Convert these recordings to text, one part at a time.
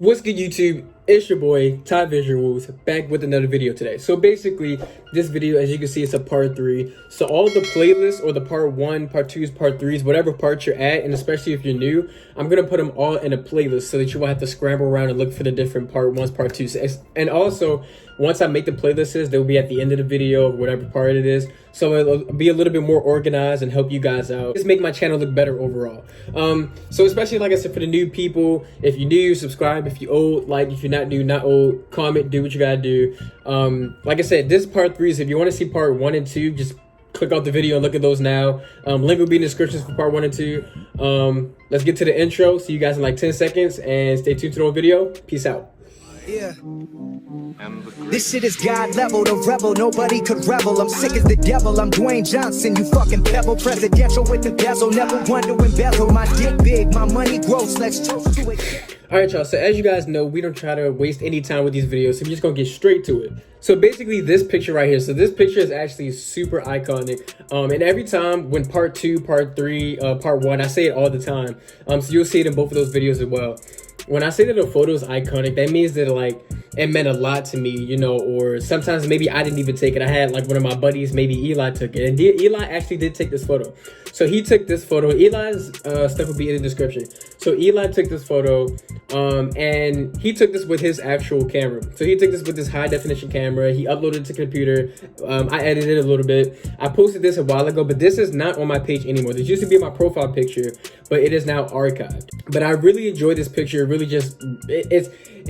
What's good, YouTube? It's your boy Ty Visuals back with another video today. So basically, this video, as you can see, it's a part 3. So all the playlists, or the part 1, part 2s, part 3s, whatever part you're at, and especially if you're new, I'm gonna put them all in a playlist so that you won't have to scramble around and look for the different part 1s, part 2s. And also, once I make the playlists, they'll be at the end of the video of whatever part it is. So it'll be a little bit more organized and help you guys out. Just make my channel look better overall. So especially, like I said, for the new people, if you're new, subscribe. If you're old, like. If you're not new, not old, comment, do what you gotta do. Like I said, this part 3, so if you want to see part 1 and 2, just click off the video and look at those now. Link will be in the description for part 1 and 2. Let's get to the intro. See you guys in like 10 seconds, and stay tuned to the whole video. Peace out. Yeah. This shit is God level, the rebel, nobody could rebel. I'm sick as the devil, I'm Dwayne Johnson, you fucking pebble. Presidential with the bezel, never one to embezzle. My dick big, my money gross, let's toast to it. Alright, y'all, so as you guys know, we don't try to waste any time with these videos, so we're just gonna get straight to it. So basically, this picture right here, so this picture is actually super iconic. And every time when part 2, part 3, part 1, I say it all the time. So you'll see it in both of those videos as well. When I say that a photo is iconic, that means that like it meant a lot to me, you know, or sometimes maybe I didn't even take it. I had like one of my buddies, maybe Eli, took it, and Eli actually did take this photo. So he took this photo. Eli's stuff will be in the description. So Eli took this photo, and he took this with his actual camera. So he took this with his high definition camera. He uploaded it to computer. I edited it a little bit. I posted this a while ago, but this is not on my page anymore. This used to be my profile picture, but it is now archived. But I really enjoyed this picture. Really, just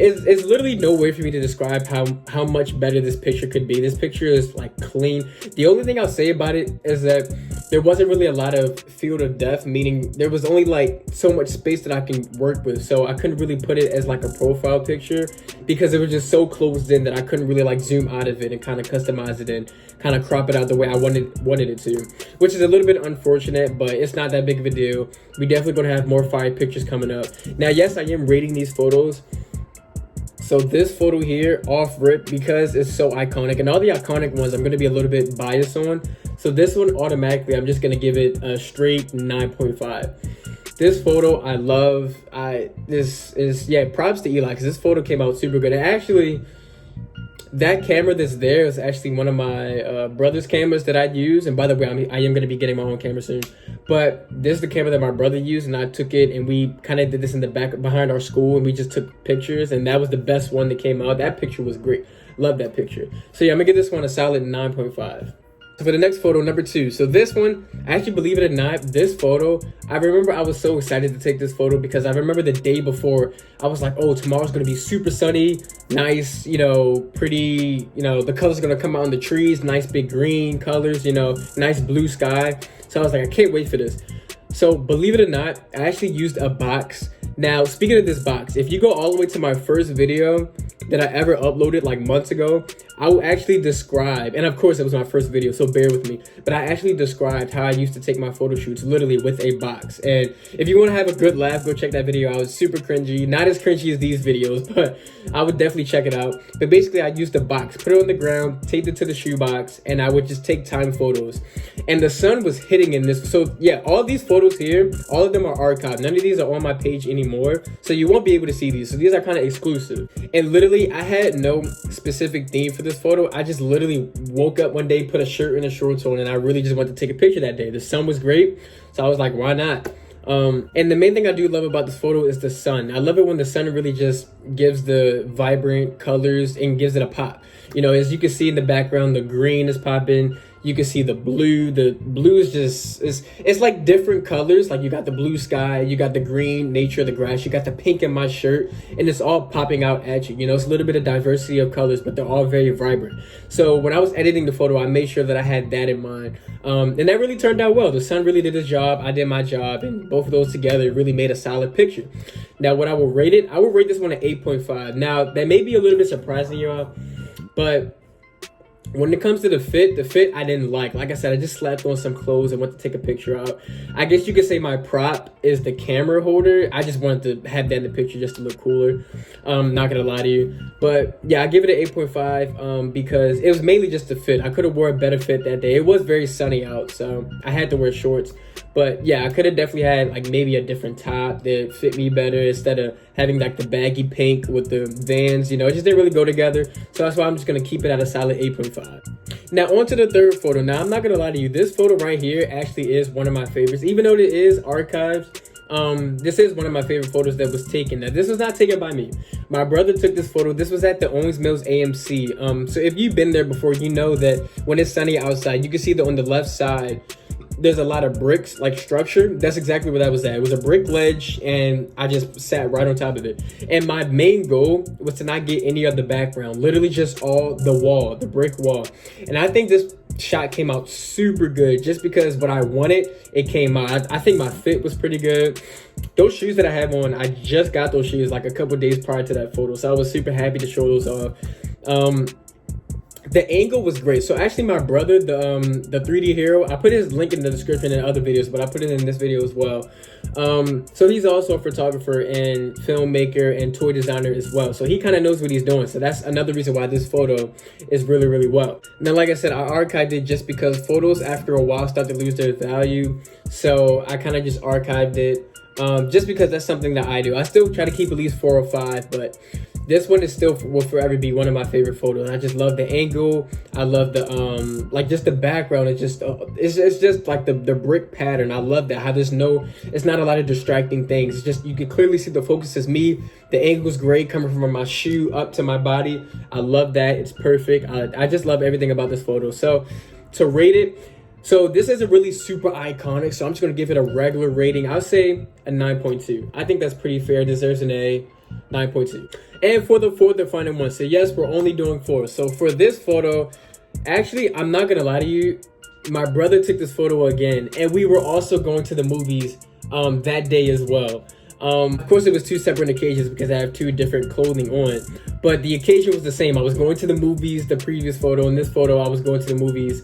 it's literally no way for me to describe how much better this picture could be. This picture is like clean. The only thing I'll say about it is that there wasn't really a lot of field of depth, meaning there was only like so much space that I can work with. So I couldn't really put it as like a profile picture because it was just so closed in that I couldn't really like zoom out of it and kind of customize it and kind of crop it out the way I wanted it to, which is a little bit unfortunate, but it's not that big of a deal. We definitely gonna have more fire pictures coming up. Now, yes, I am rating these photos. So this photo here, off rip, because it's so iconic, and all the iconic ones I'm going to be a little bit biased on. So this one, automatically, I'm just going to give it a straight 9.5. This photo, I love. This is, yeah, props to Eli, because this photo came out super good. And actually, that camera that's there is actually one of my brother's cameras that I use. And by the way, I am going to be getting my own camera soon. But this is the camera that my brother used, and I took it, and we kind of did this in the back behind our school, and we just took pictures, and that was the best one that came out. That picture was great. Love that picture. So yeah, I'm gonna give this one a solid 9.5. So for the next photo, number 2. So this one, actually, believe it or not, this photo, I remember I was so excited to take this photo because I remember the day before, I was like, oh, tomorrow's gonna be super sunny, nice, you know, pretty, you know, the colors are gonna come out on the trees, nice big green colors, you know, nice blue sky. So I was like, I can't wait for this. So believe it or not, I actually used a box. Now, speaking of this box, if you go all the way to my first video that I ever uploaded like months ago, I will actually describe, and of course it was my first video, so bear with me, but I actually described how I used to take my photo shoots literally with a box. And if you want to have a good laugh, go check that video out. It's super cringy, not as cringy as these videos, but I would definitely check it out. But basically, I used a box, put it on the ground, taped it to the shoebox, and I would just take time photos. And the sun was hitting in this, so yeah, all these photos here, all of them are archived. None of these are on my page anymore, so you won't be able to see these. So these are kind of exclusive. And literally, I had no specific theme for this photo. I just literally woke up one day, put a shirt and a shorts on, and I really just wanted to take a picture that day. The sun was great, so I was like, why not? And the main thing I do love about this photo is the sun. I love it when the sun really just gives the vibrant colors and gives it a pop. You know, as you can see in the background, the green is popping. You can see the blue. The blue is just, it's like different colors. Like you got the blue sky, you got the green nature of the grass, you got the pink in my shirt, and it's all popping out at you. You know, it's a little bit of diversity of colors, but they're all very vibrant. So when I was editing the photo, I made sure that I had that in mind. And that really turned out well. The sun really did his job, I did my job, and both of those together really made a solid picture. Now, what I will rate it, I will rate this one at 8.5. Now, that may be a little bit surprising, y'all, but when it comes to the fit I didn't like. Like I said, I just slapped on some clothes and went to take a picture out. I guess you could say my prop is the camera holder. I just wanted to have that in the picture just to look cooler. Not gonna lie to you. But yeah, I give it an 8.5 because it was mainly just the fit. I could have wore a better fit that day. It was very sunny out, so I had to wear shorts. But yeah, I could have definitely had like maybe a different top that fit me better instead of having like the baggy pink with the Vans. You know, it just didn't really go together. So that's why I'm just gonna keep it at a solid 8.5. Now on to the third photo. Now I'm not gonna lie to you, this photo right here actually is one of my favorites, even though it is archived. This is one of my favorite photos that was taken. Now, this was not taken by me. My brother took this photo. This was at the Owings Mills AMC. So if you've been there before, you know that when it's sunny outside, you can see that on the left side, there's a lot of bricks, like structure. That's exactly where that was at. It was a brick ledge, and I just sat right on top of it. And my main goal was to not get any of the background, literally just all the wall, the brick wall. And I think this shot came out super good just because what I wanted, it came out. I think my fit was pretty good. Those shoes that I have on, I just got those shoes like a couple days prior to that photo, so I was super happy to show those off. The angle was great. So actually my brother, the 3D hero, I put his link in the description in other videos, but I put it in this video as well. So he's also a photographer and filmmaker and toy designer as well. So he kind of knows what he's doing. So that's another reason why this photo is really, really well. Now, like I said, I archived it just because photos after a while start to lose their value. So I kind of just archived it just because that's something that I do. I still try to keep at least 4 or 5, but this one is still will forever be one of my favorite photos. I just love the angle. I love the like just the background. It's just it's just like the brick pattern. I love that. How there's it's not a lot of distracting things. It's just you can clearly see the focus is me. The angle's great coming from my shoe up to my body. I love that. It's perfect. I just love everything about this photo. So to rate it, so this isn't really super iconic, so I'm just gonna give it a regular rating. I'll say a 9.2. I think that's pretty fair. Deserves an A. 9.2. And for the fourth and final one, so yes, we're only doing 4. So for this photo, actually, I'm not gonna lie to you, my brother took this photo again, and we were also going to the movies that day as well. Of course, it was 2 separate occasions because I have 2 different clothing on, but the occasion was the same. I was going to the movies, the previous photo, and this photo, I was going to the movies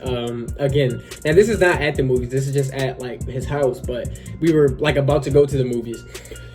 again. Now, this is not at the movies. This is just at like his house, but we were like about to go to the movies.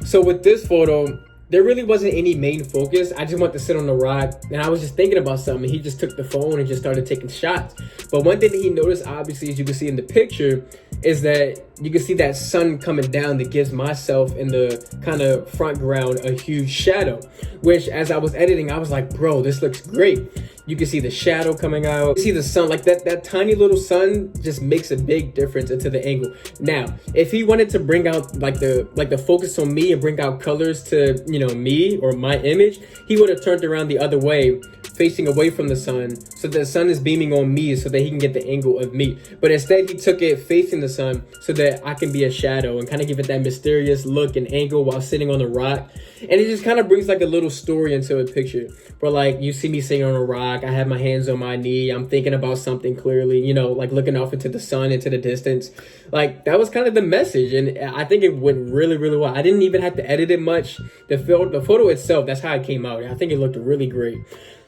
So with this photo, there really wasn't any main focus. I just wanted to sit on the rock, and I was just thinking about something. He just took the phone and just started taking shots. But one thing that he noticed, obviously, as you can see in the picture, is that you can see that sun coming down that gives myself in the kind of front ground a huge shadow, which as I was editing, I was like, bro, this looks great. You can see the shadow coming out. You see the sun, like that tiny little sun just makes a big difference into the angle. Now, if he wanted to bring out like the focus on me and bring out colors to, you know, me or my image, he would have turned around the other way, facing away from the sun, so the sun is beaming on me so that he can get the angle of me. But instead, he took it facing the sun so that I can be a shadow and kind of give it that mysterious look and angle while sitting on the rock. And it just kind of brings like a little story into a picture where like you see me sitting on a rock, I have my hands on my knee, I'm thinking about something clearly, you know, like looking off into the sun, into the distance. Like that was kind of the message, and I think it went really, really well. I didn't even have to edit it much. The photo itself, that's how it came out. I think it looked really great.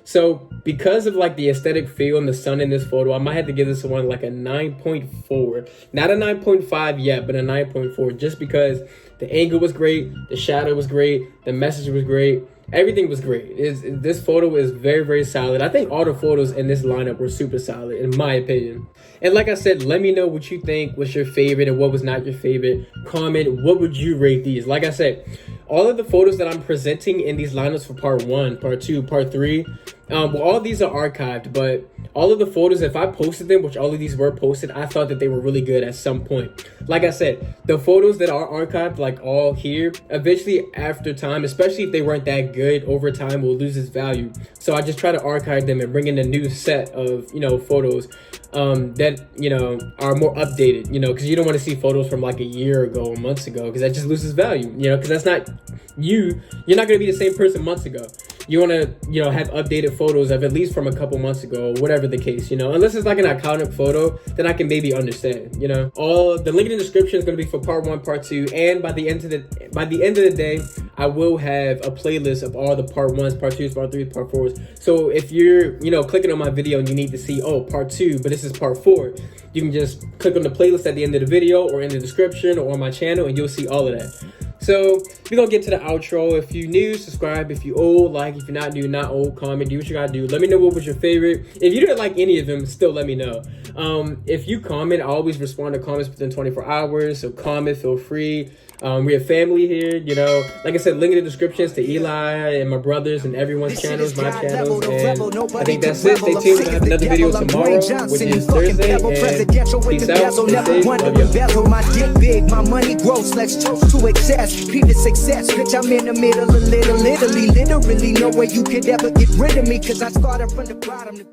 So because of like the aesthetic feel and the sun in this photo, I might have to give this one like a 9.4. Not a 9.5 yet, but a 9.4, just because the angle was great, the shadow was great, the message was great, everything was great. This photo is very, very solid. I think all the photos in this lineup were super solid, in my opinion. And like I said, let me know what you think was your favorite and what was not your favorite. Comment, what would you rate these? Like I said, all of the photos that I'm presenting in these lineups for part 1, part 2, part 3, well, all of these are archived, but all of the photos, if I posted them, which all of these were posted, I thought that they were really good at some point. Like I said, the photos that are archived, like all here, eventually after time, especially if they weren't that good, over time will lose its value. So I just try to archive them and bring in a new set of, you know, photos that, you know, are more updated, you know, because you don't want to see photos from like a year ago or months ago, because that just loses value, you know, because that's not you're not going to be the same person months ago. You want to, you know, have updated photos of at least from a couple months ago, or whatever the case, you know, unless it's like an iconic photo, then I can maybe understand, you know. All the link in the description is going to be for part 1, part 2, and by the end of the day, I will have a playlist of all the part 1s, part 2s, part 3s, part 4s. So if you're, you know, clicking on my video and you need to see, oh, part 2, but this is part 4, you can just click on the playlist at the end of the video or in the description or on my channel, and you'll see all of that. So we're gonna get to the outro. If you new, subscribe. If you old, like. If you're not new, not old, comment. Do what you gotta do. Let me know what was your favorite. If you didn't like any of them, still let me know. If you comment, I always respond to comments within 24 hours. So comment, feel free. We have family here, you know. Like I said, link in the descriptions to Eli and my brothers and everyone's channels, my channels. And I think that's it. Stay tuned. We're gonna have another video tomorrow, which is Thursday. And peace out. Stay safe. Love y'all. My dick big, my money grows. Let's toast to excess. Peter success. Bitch, I'm in the middle of Italy. Literally, no way you could ever get rid of me. Cause I started from the bottom.